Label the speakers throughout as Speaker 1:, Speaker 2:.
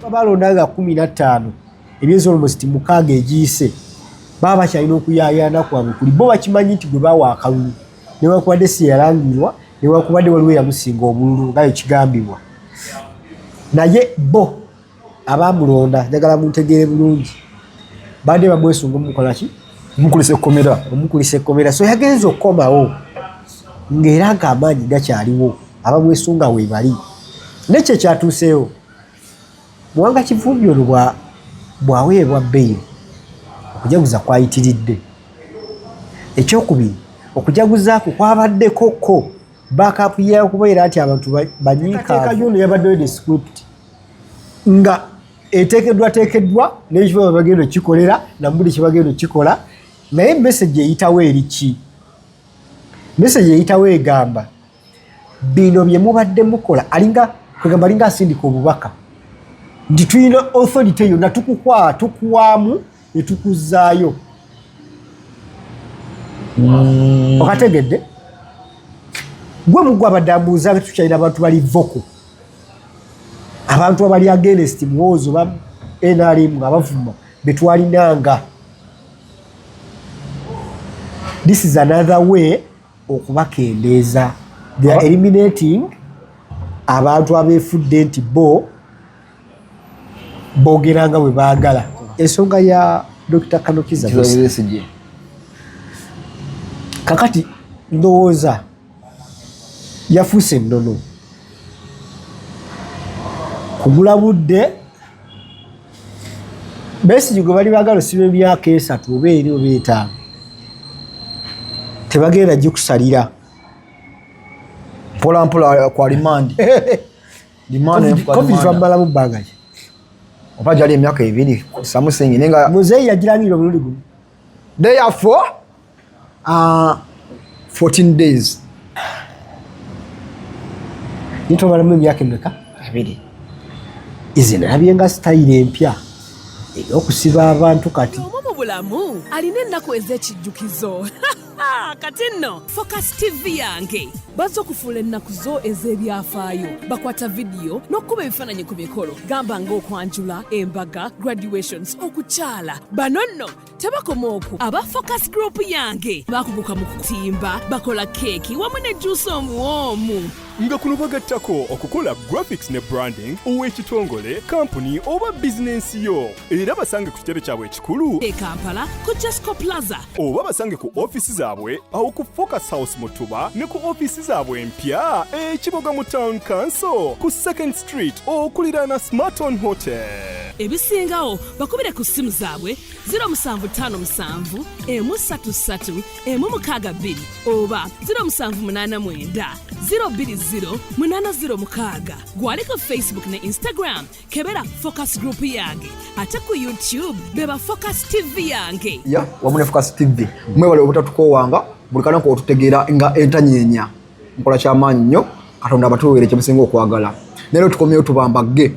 Speaker 1: balondaga 15 emyezi almost mukaaga egiyise baba kyalina okuyaayana kwabwe kuli bo bakimanyi nti gwe bawa akalulu newakubadde si yalangirwa newakubadde waliwo yamusinga obululu nga ekigambibwa naye bo abamulonda njagala muntegeere bulungi badde bamwesunga omukolaki omukulisa ekkomera so yagenza okukomawo ng'era ng'amaanyi gakyaliwo abamwesunga weebali nekyo ekyatuuseewo Muwanga Kivumbi ono bwaweebwa bbeeyi okujaguza kwayitiridde ekyokubiri okujaguzaako kwabaddekoko backup y'okubeera nti abantu banyiikaavu ono yabaddeyo ne script nga eteekeddwa n'ekiba bagenda okikolera nambuli kyebagenda okikola naye message eyitawo eri ki message eyitawo egamba bino bye mubadde mukola kwegamba alinga asindika obubaka nti tulina authority yonna tukuwaamu ne tukuzaayo okategedde gwe mugwa abadde tukyalina abantu bali voko abantu abali against muwoozo ba NRM abavuma betwalinanga this is another way okubakendeeza they are eliminating abantu abeefudde nti boogeranga bwe baagala ensonga ya Dr. Kanokiza kakati ndowooza yafuuse ennono kugula budde Besigye gwe bali baagala osiba emyaka 3 oba 4 oba 5 tebagenda gikusalira
Speaker 2: mpola kwa rimandi
Speaker 1: covid twamalamu bbanga ki
Speaker 2: oba gyali emyaka 2 samusingi nenga
Speaker 1: muzeeyi yagirangirira obululu guno
Speaker 2: therefore 14 days
Speaker 1: nitobalamu emyaka emeka 2 izinalabye nga sitayire empya ey'okusiba abantu kati
Speaker 3: mu bulamu alina ennaku ez'ekijjukizo kati nno Focus TV yange bazze okufuula ennaku zo ez'ebyafaayo bakwata vidiyo n'okuba ebifaananyi ku mikolo gamba ng'okwanjula embaga graduations okukyala bano nno tebakoma okwo aba Focus Group yange bakuguka mu kutimba bakola keeki wamu ne juice omuwoomu
Speaker 4: nga kuno bagattako okukola graphics ne branding ow'ekitongole kampuni oba bizinensi yo era basange ku kitebe kyabwe ekikulu
Speaker 3: e Kampala ku Jesco Plaza
Speaker 4: oba basange ku ofisi zaabwe awo ku Focus House Mutuba ne ku ofisi zaabwe empya ekiboga mu Town Council ku 2nd Street okuliraana Smarton Hotel
Speaker 3: ebisingawo bakubire ku simu zaabwe 0757 133 162 oba 0789 020 gwali ku Facebook ne Instagram kebera Focus Group yange ate ku YouTube beba Focus TV yange
Speaker 2: wamune Focus TV mwewale obutatukoowanga buli kanako otutegeera nga entanyeenya nkola kyamaanyi nnyo Katonda abatuweere kye musinga okwagala nero tukomyeyo tubambage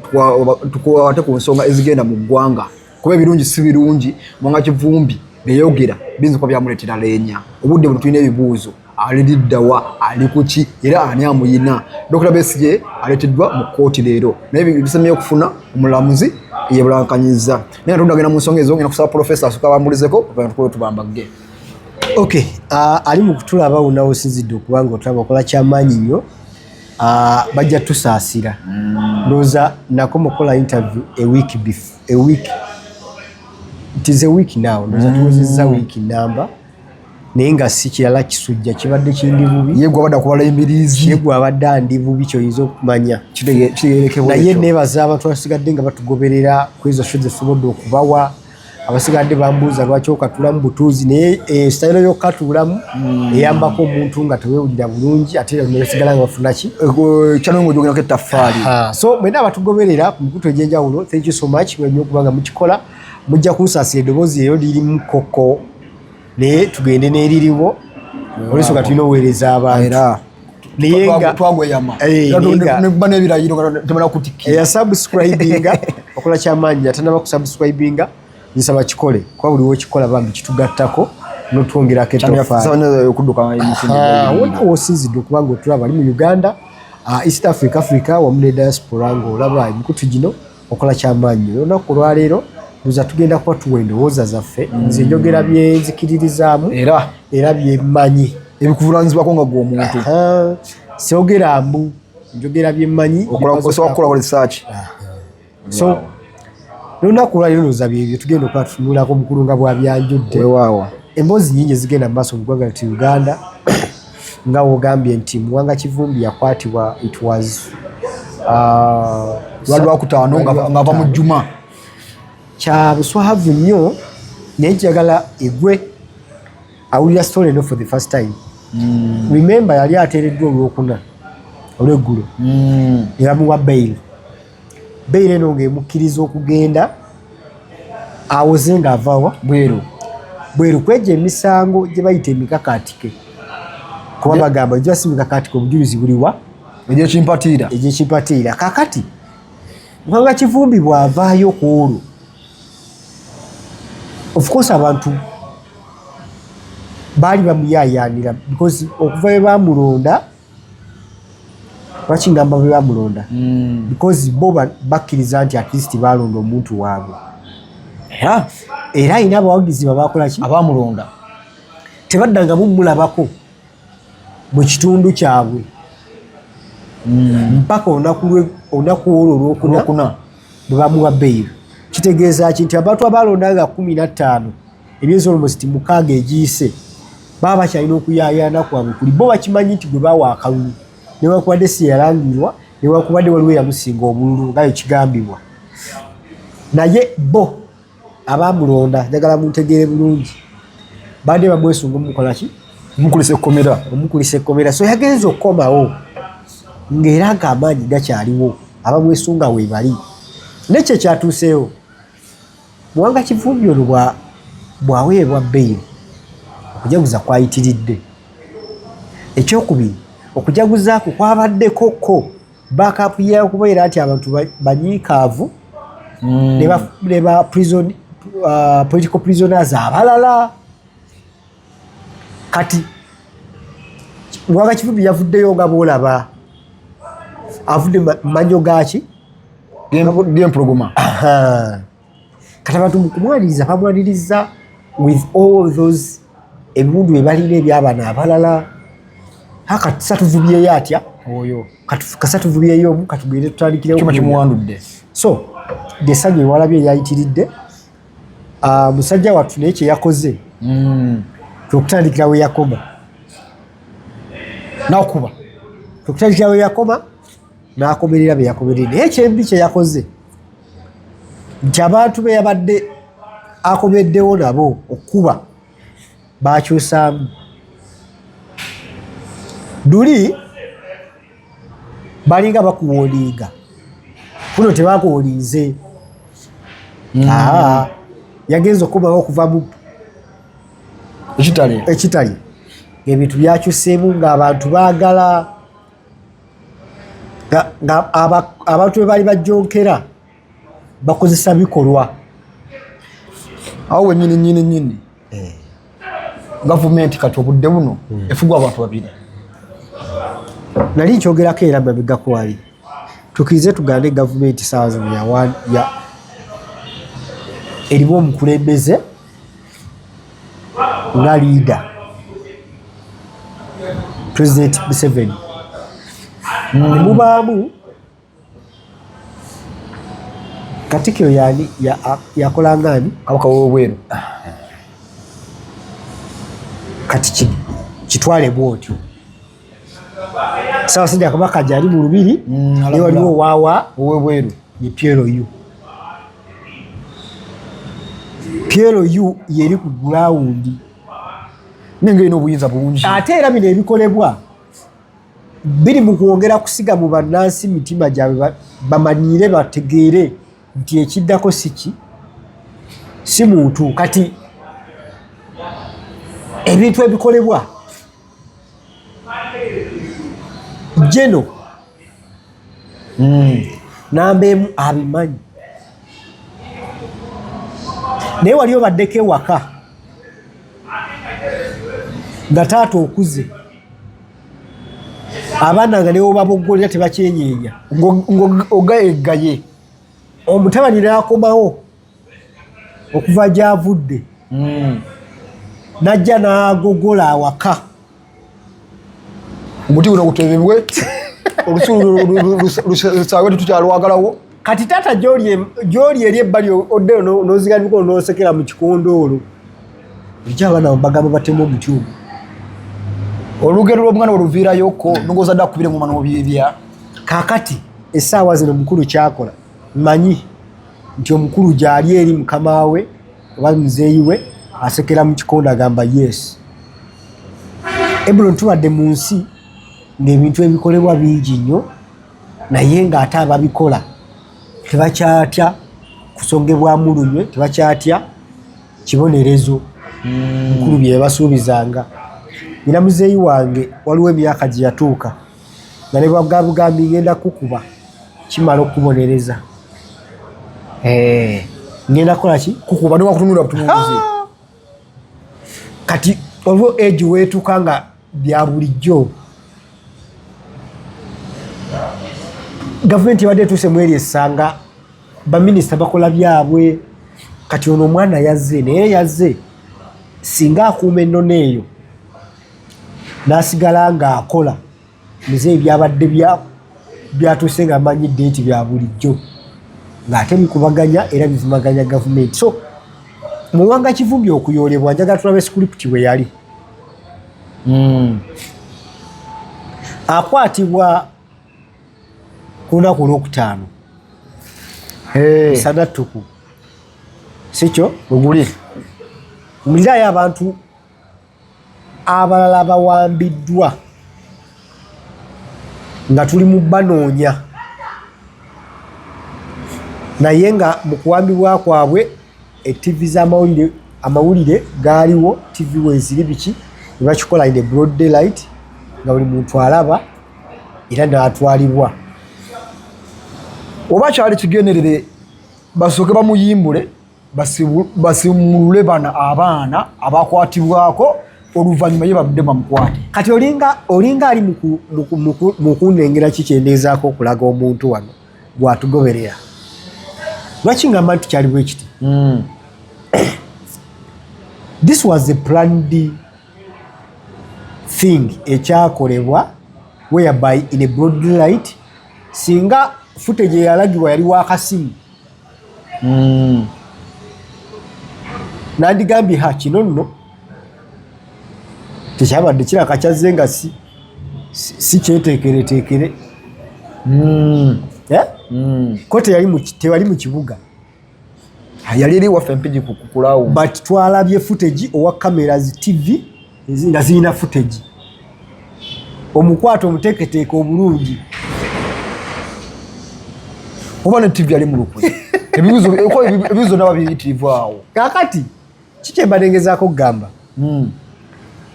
Speaker 2: tukwate ku nsonga ezigenda mu ggwanga kuba ebirungi si birungi Muwanga Kivumbi beyogera binza kuba byamuleetera leenya obudde buno tulina ebibuuzo aliddawa ali kuki era ani amuyina Dr. Besigye aleeteddwa mu kkooti leero naye bisemye okufuna omulamuzi yebulakanyiza naye tundagenda mu nsonga ezo ngenda kusaba professor asuka bambulizeko abantu tubambage
Speaker 1: okay ali mu kutulaba unawo sinzidde okubanga otulaba okola kyamaanyi nnyo bajja tusaasira ndowooza nako mukola interview a week it is a week now ndowooza tuwezezza week number naye nga si kirala kisujja kibadde kindi bubi
Speaker 2: yegwe abadde akubala emiriizi
Speaker 1: yegwe abadde andi bubi kyoyinza okumanya naye neebaza abantu abasigadde nga batugoberera ku ezo show zesobodde okubawa abasigadde bambuuza lwaki okatulamu butuuzi naye sitayiro y'okukatulamu eyambako omuntu nga tewewulira bulungi ate nebasigala nga bafunaki
Speaker 2: kyanongo gyogerako ettaffaali
Speaker 1: so mwena abatugoberera ku mikutu egy'enjawulo thank you so much mwenye okuba nga mukikola mujja kunsaasira eddoboozi eyo lirimu koko naye tugende n'eririwo olwensonga tulina oweereza abantu naye nga
Speaker 2: twagweyama n'ebirayiro temala kutikkira
Speaker 1: eyasubscribinga okola kyamaanyi atanaba kusubscribinga nsaba kikole kuba buli wekikola bambi kitugattako n'otwongerako ettoffaali wosinzidde okuba nga otulaba ali mu Uganda East Africa wamu ne diaspora ng'olaba emikutu gino okola kyamaanyi olunaku lwaleero nza tugenda kuba tuwa endowooza zaffe nze njogera byenzikiririzaamu era byemmanyi
Speaker 2: ebikuvunaanyizibwako nga gwe omuntu
Speaker 1: siogera mbu njogera byemmanyi
Speaker 2: osobola kukola research
Speaker 1: so olunaku lwaleero ndowooza byebyo tugenda okuba tutunulako mukulu nga bwabyanjudde
Speaker 2: weewaawo
Speaker 1: emboozi nnyingi ezigenda mu maaso mu ggwanga lyattu Uganda nga wogambye nti Muwanga Kivumbi yakwatibwa it was
Speaker 2: lwakutaano ng'ava mu jjuma
Speaker 1: kya buswavu nnyo naye njagala egwe awulira story eno for the first time. Remember yali ateereddwa olwokuna olweggulo ne bamuwa bail eno ng'emukkiriza okugenda awoze ng'avaawa bweru kwejja emisango gye bayita emikakaatike kuba bagamba gye basi mikakaatike obujulizi buliwa egyekimpatiira kakati Muwanga Kivumbi bw'avaayo ku olwo of course abantu baali bamuyaayaanira because okuva bwe baamulonda lwaki ngamba bwe baamulonda because bo bakkiriza nti at least baalonda omuntu waabwe era alina abawagizi babakolaki
Speaker 2: abaamulonda
Speaker 1: tebaddangamu mulabako mu kitundu kyabwe mpaka olunaku olwo olwokuna bwe bamuwa bail. Kitegeeza ki nti abantu abalonda nga 15 emyezi almost 6 egiyise baba bakyalina okuyaayaana kwabwe kuli bo bakimanyi nti gwe bawa akalulu newankubadde si yalangirwa newankubadde waliwo yamusinga obululu nga ekigambibwa naye bo abamulonda njagala muntegeere bulungi badde bamwesunga omukolaki omukulisa ekkomera so yagenza okukomawo ng'era ng'amaanyi gakyaliwo abamwesunga weebali nekyo kyatuuseewo Muwanga Kivumbi ono bwaweebwa bail okujaguza kwayitiridde. Ekyokubiri okujaguzaako kwabaddekoko backup y'okubeera nti abantu banyiikaavu ne ba political prisoners abalala kati Muwanga Kivumbi yavuddeyo nga boolaba avudde manyo gaaki
Speaker 2: gyempologoma
Speaker 1: kati abantu mukumwaniriza bamwaniriza with all those ebimundu bye balina ebyabana abalala kati satuvubyeyo atya oyo kasatuvubyeyo omu katugende tutandikirewo
Speaker 2: kyuma kimuwandudde
Speaker 1: so desanyo ewalabye yayitiridde musajja wattu naye kyeyakoze okutandikira we yakoma nakuba okutandikira we yakoma n'akomerera be yakomerera naye ekyembi kye yakoze nti abantu be yabadde akomeddewo nabo okuba bakyusaamu duli balinga bakuwolinga kuno tebakuwolinze yagenza okubawo okuva mu ekitali ebintu byakyuseemu ng'abantu baagala abantu be baali bajjonkera bakozesa bikolwa
Speaker 2: awo wenyini gavumenti kati obudde buno efugwa abantu babiri
Speaker 1: nali nkyogerako era mabega kwali tukirize tugande gavumenti saawa zino erimu omukulembeze nga leader President Museveni nemubaamu Katikkiro yakola ngani
Speaker 2: kabaka w'obweru
Speaker 1: kati kitwale bwotyo Ssaabasajja Kabaka gyali mu lubiri naye waliwo waawa
Speaker 2: ow'obweru
Speaker 1: ye Piero Yu yeri ku ground
Speaker 2: nenga ino obuyinza bungi
Speaker 1: ate era bino ebikolebwa biri mu kwongera kusiga mu bannansi mitima gyabwe bamanyire bategeere nti ekiddako si muntu kati ebintu ebikolebwa jeno nambeemu abimanyi naye wali obaddeko ewaka nga taata okuze abaana nga newo baboggolera tebakyenyeenya
Speaker 2: ng'ogayegaye
Speaker 1: omutabani n'akomawo okuva gy'avudde n'ajja n'agogola awaka
Speaker 2: omuti guno gutebebwe olusawe tetukyalwagalawo
Speaker 1: kati taata gy'oli eri ebbali oddeyo n'ozigaliko n'osekera mu kikondoolo ojja abaana bagamba batemu omuti ogwo
Speaker 2: olugero lw'omwana oluviirayoko nogooza dde akubire mu mano byebya
Speaker 1: kaakati essaawa zino omukulu kyakola manyi nti omukulu gy'ali eri mukama we oba muzeeyi we asekera mu kikondo agamba yes Ebulon tubadde mu nsi ng'ebintu ebikolebwa bingi nnyo naye ng'ate ababikola tebakyatya kusongebwamu lunywe tebakyatya kibonerezo mukulu bye basuubizanga nina muzeeyi wange waliwo emyaka gye yatuuka nga ne bwabugambi ngenda kukuba kimala okubonereza ngenda kukola ki
Speaker 2: kukuba niwakutunula butunuuzi
Speaker 1: kati olwo egi weetuuka nga bya bulijjo gavumenti ebadde etuuse mu eri essanga baminisita bakola byabwe kati ono omwana yazze naye yazze singa akuuma ennono eyo n'asigala ng'akola muzeeyi byabadde byatuuse nga amanyidde nti bya bulijjo ng'ate bikubaganya era bivumaganya gavumenti so muwanga kivumbi okuyoolebwa njagala tulabe script bwe yali akwatibwa ku lunaku olwokutaano musanattuku sikyo
Speaker 2: oguli
Speaker 1: mulirayo abantu abalala bawambiddwa nga tuli mu banoonya naye nga mu kuwambibwa kwabwe TV z'amawulire amawulire gaaliwo TV weziri biki ne bakikola in broad daylight nga buli muntu alaba era n'atwalibwa
Speaker 2: oba kyali kigenderere basooke bamuyimbule basimulule bana abaana abakwatibwako oluvannyuma ye babudde bamukwate
Speaker 1: kati olinga ali mu kunengera kikyendeezaako okulaga omuntu wano gwatugoberera lwaki ngamba nti kyali bwe kiti this was a planned thing ekyakolebwa whereby in a broad light singa footage eyalagibwa yali wakasimu nandigambye kino nno tekyabadde kiraka kyazze nga si kyeteekereteekere ko tewali mu kibuga
Speaker 2: yali eri waffe mpigi kukulawo
Speaker 1: but twalabye footage owa cameras TV nga zirina footage omukwato omuteeketeeke obulungi
Speaker 2: oba ne TV yali mu lukuzi ebibuzo naba biyitirivu awo
Speaker 1: kaakati kikyembadengezaako kugamba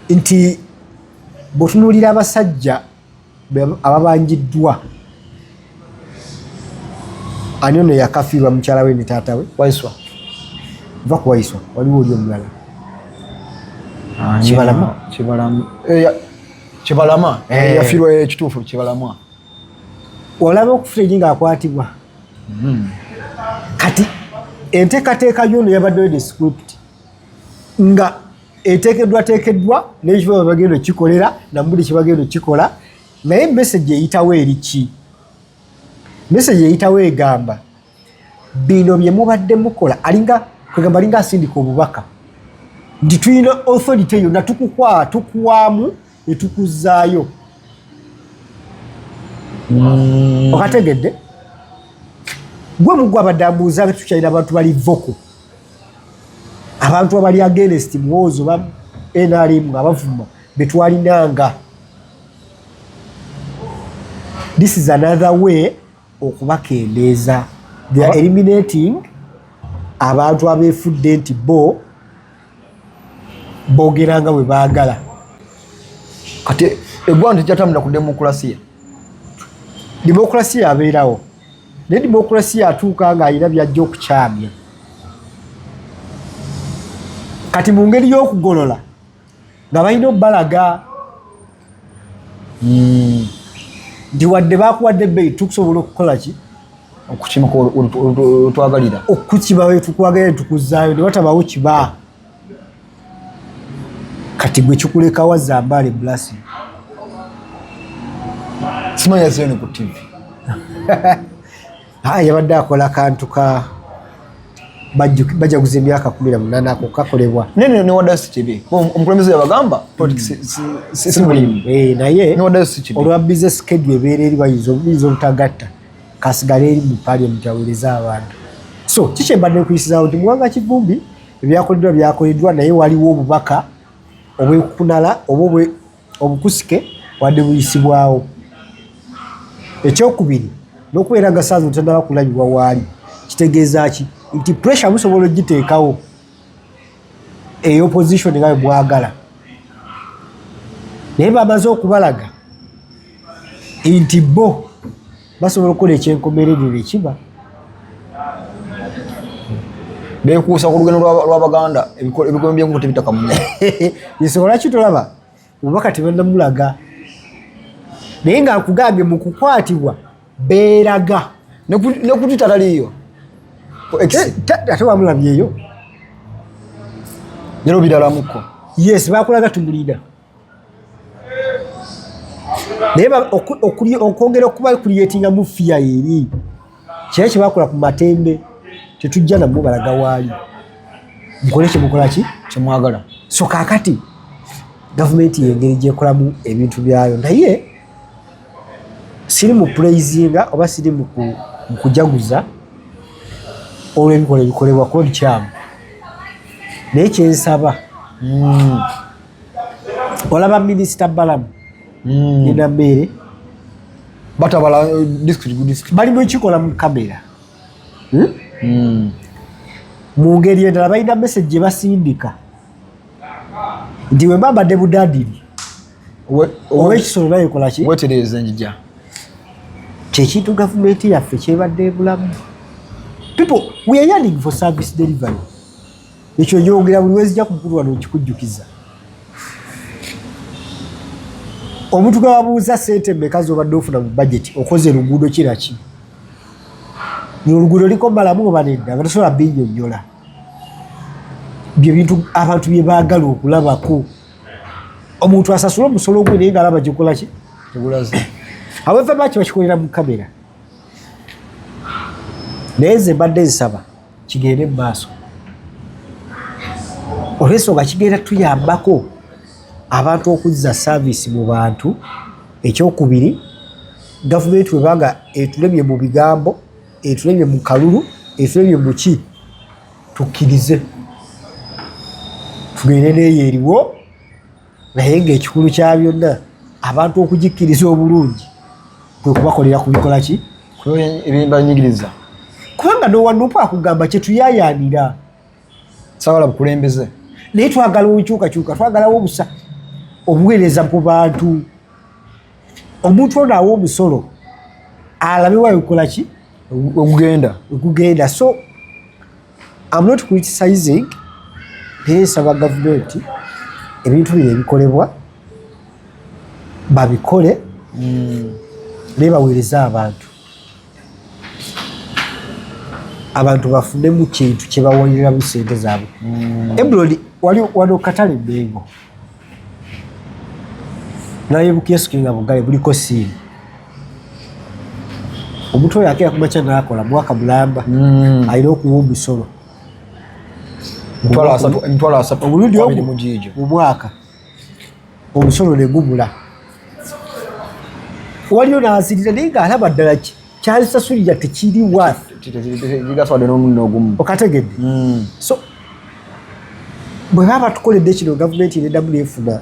Speaker 1: nti bw'otunuulira abasajja ababanjiddwa ani ono yakafiirwa mukyala we ne taata we
Speaker 2: waiswa
Speaker 1: va ku waiswa waliwo oli omulala
Speaker 2: kibalama yafiirwa ekituufu kibalama
Speaker 1: olaba okufulegi ng'akwatibwa kati enteekateeka y'ono yabaddeyo the script nga eteekeddwa n'ekiba bagenda okikolera nambuli kyebagenda okikola naye message eyitawo eri ki message eyitawo egamba bino bye mubadde mukola alinga kwegamba alinga asindika obubaka nti tulina authority yonna tukuwaamu ne tukuzaayo okategedde gwe mugwe abadambuuza tukyalina abantu bali voko abantu abali against muwoozo ba NRM nga bavuma betwalinanga this is another way okubakendeeza they are eliminating abantu abeefudde nti boogeranga bwe baagala
Speaker 2: kati eggwanga tekyatambula ku
Speaker 1: demokrasiya abeerawo naye demokrasiya atuuka ng'alina byajja okukyamya kati mu ngeri y'okugolola nga balina obbalaga nti wadde bakuwadde ebbeeyi tukusobola okukola ki
Speaker 2: okukima ko twagalira
Speaker 1: okukiba we tukwagalira tukuzaayo ne watabawo kiba kati gwe kikuleka wazambale blessing
Speaker 2: simanya zene ku TV
Speaker 1: yabadde akola kantu ka bajaguza emyaka 18 ako kakolebwa
Speaker 2: nene ne wadda si kibi omukulembeze yabagamba politics si mulimu
Speaker 1: naye
Speaker 2: ne wadda si kibi
Speaker 1: olwa business schedule ebeera eri bayinza obutagatta kasigala eri mu parliament aweereza abantu so kikyembadde nkuyisizaawo nti Muwanga Kivumbi byakoleddwa naye waliwo obubaka obwekukunala oba obukusike wadde buyisibwawo ekyokubiri n'okubeera nga saazi otandaba kulabibwa waali kitegeeza ki nti pressure musobola ogiteekawo opposition nga bwagala naye bamaze okubalaga nti bo basobola okukola ekyenkomererero ekiba
Speaker 2: bekuusa ku lugendo lw'Abaganda ebikolwa by'enkugu tebitaka munya
Speaker 1: nsobola kitolaba omubaka tebannamulaga naye nga nkugambye mu kukwatibwa beeraga
Speaker 2: ne kutitataliyo
Speaker 1: ate wamulabyeyo
Speaker 2: nero biralamuko
Speaker 1: yes bakulaga tumulina naye okwongera okuba kuliyetinga mu fiya eri kira kyebakola ku Matembe tetujja namwe balaga waali mukole kyemukola ki
Speaker 2: kyemwagala
Speaker 1: so kaakati gavumenti yengeri gyekolamu ebintu byayo naye siri mu praisinga oba siri mu kujaguza olw'ebikola ebikolebwa kuba bikyamu naye kyensaba olaba minisita Balamu nina Mbeere
Speaker 2: batabala district
Speaker 1: bali mukikola mu kamera mu ngeri endala balina message gye basindika nti we mbambadde budaadiri ow'ekisolo naye kola ki
Speaker 2: wetereeza enjija
Speaker 1: kyekintu gavumenti yaffe kyebadde ebulamu people we are yearning for service delivery ekyo nyongera buli wezijja ku mukulu wano okikujjukiza omuntu gwe babuuza ssente mmeka z'obadde ofuna mu budget okoze luguudo kiraki oluguudo liko mbalamu oba nedda nga tosobola binnyonnyola bye bintu abantu bye baagala okulabako omuntu asasula omusolo gwe naye ng'alaba gyekola ki
Speaker 2: tegulaze
Speaker 1: however baki bakikolera mu kamera naye nze mbadde nsaba kigende mu maaso olw'ensonga kigenda tuyambako abantu okuzza service mu bantu ekyokubiri gavumenti webanga etulebye mu bigambo etulebye mu kalulu etulebye mu ki tukkirize tugende neyo eriwo naye ngaekikulu kya byonna abantu okugikkiriza obulungi kwe kubakolera kubikola ki
Speaker 2: ebyembanyigiriza
Speaker 1: kubanga nowanupu akugamba kyetuyayaanira
Speaker 2: sawala bukulembeze
Speaker 1: naye twagala obukyukakyuka twagalawo obusa obuweereza ku bantu omuntu ono awa omusolo alabe wabikola ki ogugenda so I'm not criticizing naye nsaba gavumenti ebintu bino ebikolebwa babikole naye baweereze abantu bafunemu kintu kyebawaliramu sente zaabwe ebrod wano katale Mmengo naye bukyesuke nga bugale buliko siini omuntu oyo akeera kumakya naakola mwaka mulamba alina okuwa omusolo omulundi ogwo mu mwaka omusolo ne gubula waliyo naazirira naye ng'alaba ddala kyalisasulira tekiri waafu okategedde so bwe baba tukoledde kino gavumenti ereddamu neefuna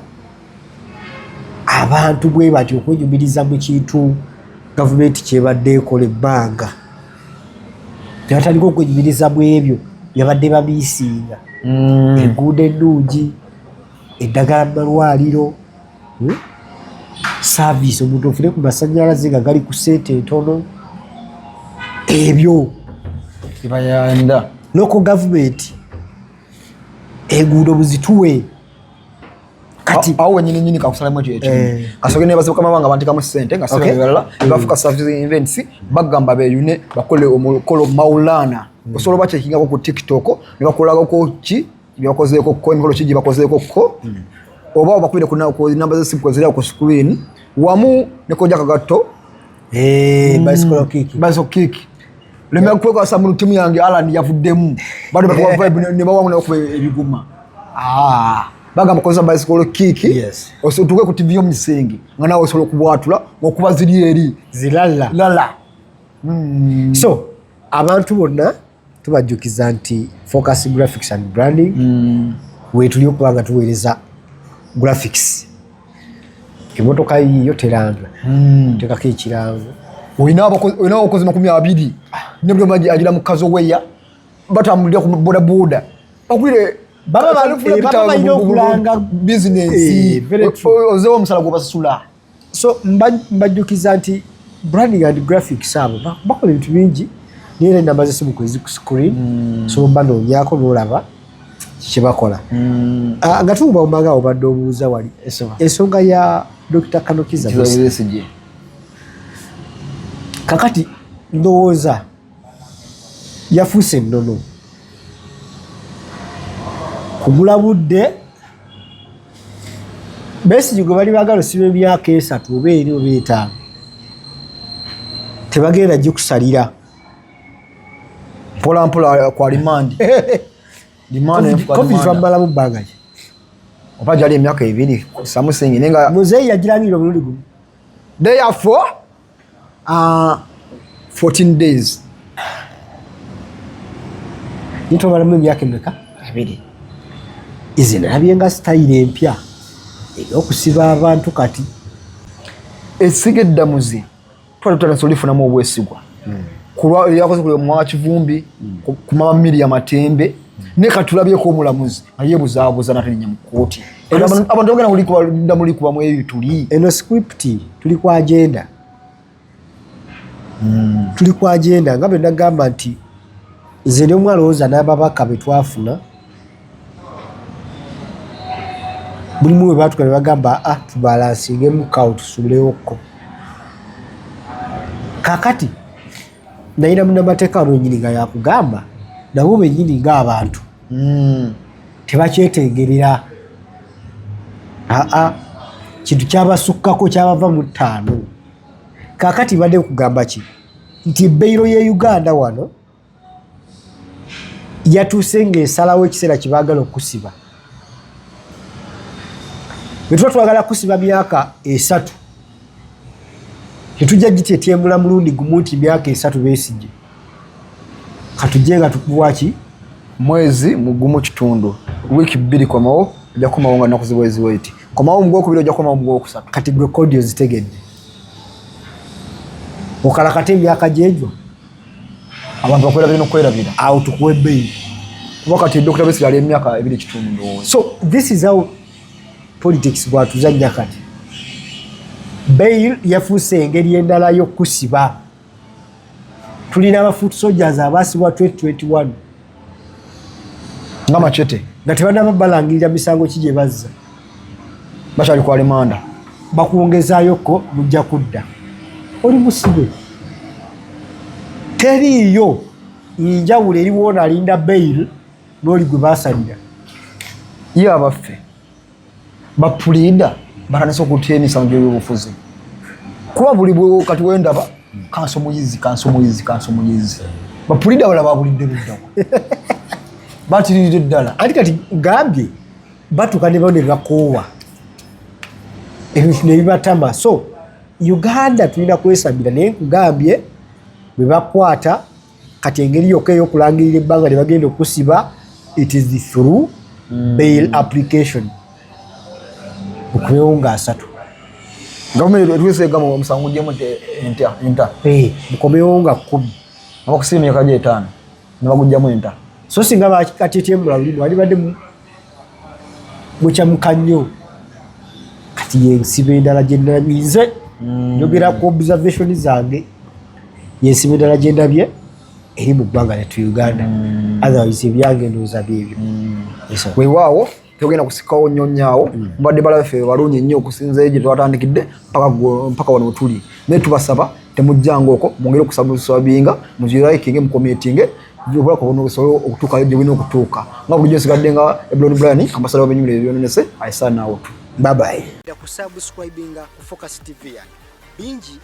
Speaker 1: abantu bwe bati okwenyumiriza mu kintu gavumenti kyebadde ekola ebbanga tebataliko okwenyumiriza mu ebyo byabadde babiisinga enguudo ennungi eddagala mu malwaliro saaviisi omuntu ofune ku masannyalaze nga gali ku ssente entono ebyo
Speaker 2: ebayanda
Speaker 1: local government enguudo buzituwe kati
Speaker 2: awo nyini kakusalamu ekyo kasoge ne basoka mabanga bantikamu sente nga sebe balala bafuka service events bagamba beyune bakole omukolo Maulana osolo bache kinga ku TikTok ne bakolaga ko ki byakozeko ko emikolo kiji bakozeko ko oba bakwire ku namba za simu kozera ku screen wamu ne koja kagato bicycle kick lema kweko asamuru timu yange Alan yavuddemu bado bakwa vibe ne bawamu na ku ebiguma bagamba koza bicycle kick
Speaker 1: yes
Speaker 2: osotuke ku TV yomusingi nga nawe osolo kubwatula ngokuba ziri eri
Speaker 1: zilala so abantu bonna tubajjukiza nti Focus Graphics and Branding wetuli okubanga tuweereza graphics emotoka yiyo teranga tekako ekirango
Speaker 2: oyina abakozi 20 nebyo maji agira mukazo weya batambulira ku boda bakwire
Speaker 1: baba balina okulanga
Speaker 2: business ozewo omusala gwobasasula
Speaker 1: so mbajjukiza nti branding and graphics abo bakola ebintu bingi niyo namba z'essimu kwezi ku screen so banoonyako n'olaba kye bakola nga tuba omanga obadde obuuza wali ensonga ya Dr. Kanokiza
Speaker 2: Besigye
Speaker 1: kakati ndowooza yafuuse ennono kugula budde Besigye gwe bali baagala osiba emyaka 3 oba 4 oba 5 tebagenda gikusalira
Speaker 2: mpola kwa rimandi
Speaker 1: covid twamalamu bbanga ki
Speaker 2: oba gyali emyaka 2 samusingi nenga
Speaker 1: muzeeyi yagirangirira omulundi gumu
Speaker 2: therefore 14 days
Speaker 1: nitwamalamu emyaka emeka 2 izi nalabye nga sitayire empya ey'okusiba abantu kati
Speaker 2: esiga eddamuzi twali tutanasolifunamu obwesigwa kulwa yakoze ku mwa kivumbi ku mama Miriam Matembe ne katulabyeko omulamuzi ayebuzaabuza natenya mu kooti abantu bagenda kuliko ndamuli kuba mu ebituli
Speaker 1: eno script tuli ku agenda nga bwe nagamba nti nze ne omwalowooza n'ababaka be twafuna mulimu we baatuka ne bagamba tubalansinge kawo tusuulewokko kakati nayina munnamateeka wenyini nga yakugamba nabo benyini ng'abantu tebakyetengerera kintu kyabasukkako kyabava mu 5 kakati badde kugamba ki nti ebbeiro ye Uganda wano yatuuse ng'esalawo ekiseera kibaagala okusiba bwe tuba twagala kusiba myaka 3 tetujja gitetyemula mulundi gumu nti myaka 3 Besigye katujje nga tukubwaki
Speaker 2: mwezi mugumu kitundu wiki 2 komawo ojja komawo nga nnaku zibwezi iti komawo mugwokubiri ojja komawo mugwokusatu
Speaker 1: kati gwe kodi ozitegedde okalakate emyaka gyegyo
Speaker 2: abantu bakwerabira n'okwerabira
Speaker 1: awo tukuwa ebbeeyi
Speaker 2: kuba kati Dr. Besigye ali emyaka 2 kitundu ndowooza
Speaker 1: so this is how politics bwatuzannya kati bail yafuuse engeri endala y'okusiba tulina aba foot soldiers abaasibwa 2021
Speaker 2: nga Machete
Speaker 1: nga tebanaba balangirira misango ki gye bazza
Speaker 2: bakyali kwa limanda
Speaker 1: bakwongezaayoko mujja kudda oli musibe teriiyo njawulo eriwo alinda bail n'oli gwe baasalira
Speaker 2: ye abaffe bapulida batanise okutya emisango gy'ebyobufuzi kuba buli bwe kati wendaba kanso muyizi bapulida bala babulidde luddawa batiririra eddala
Speaker 1: ati kati gambye batuuka ne bano bakoowa ebintu ne bibatama so Uganda tulina kwesabira naye nkugambye bwe bakwata kati engeri yokka ey'okulangirira ebbanga lye bagenda okusiba it is through bail application okubeewo nga 3
Speaker 2: gavumenti etweseegama omusango gugyemu enta
Speaker 1: mukomewo nga 10
Speaker 2: abakusiba emyaka gye 5 ne bagugyamu enta
Speaker 1: so singa bakatityemula lulimu walibadde mukyamuka nnyo kati yensiba endala gye ndabye nze njogera ku observation zange yensiba endala gye ndabye eri mu ggwanga lyattu Uganda otherwise ebyange ndowooza byebyo
Speaker 2: weewaawo togenda kusikawo nnyo nyaawo mbadde balafe balungi nnyo okusinza eje twatandikidde mpaka wano tuli naye tubasaba temujjanga okwo mwongere okusabinga mugiraikinge mukometinge obulako buno busobola okutuuka gye bulina okutuuka nga bulijjo nsigadde nga Eblon Brian ambasada w'ebinyumirwa ebyononese I sign out. Bye bye.
Speaker 5: Kusubscribinga ku Focus TV bingi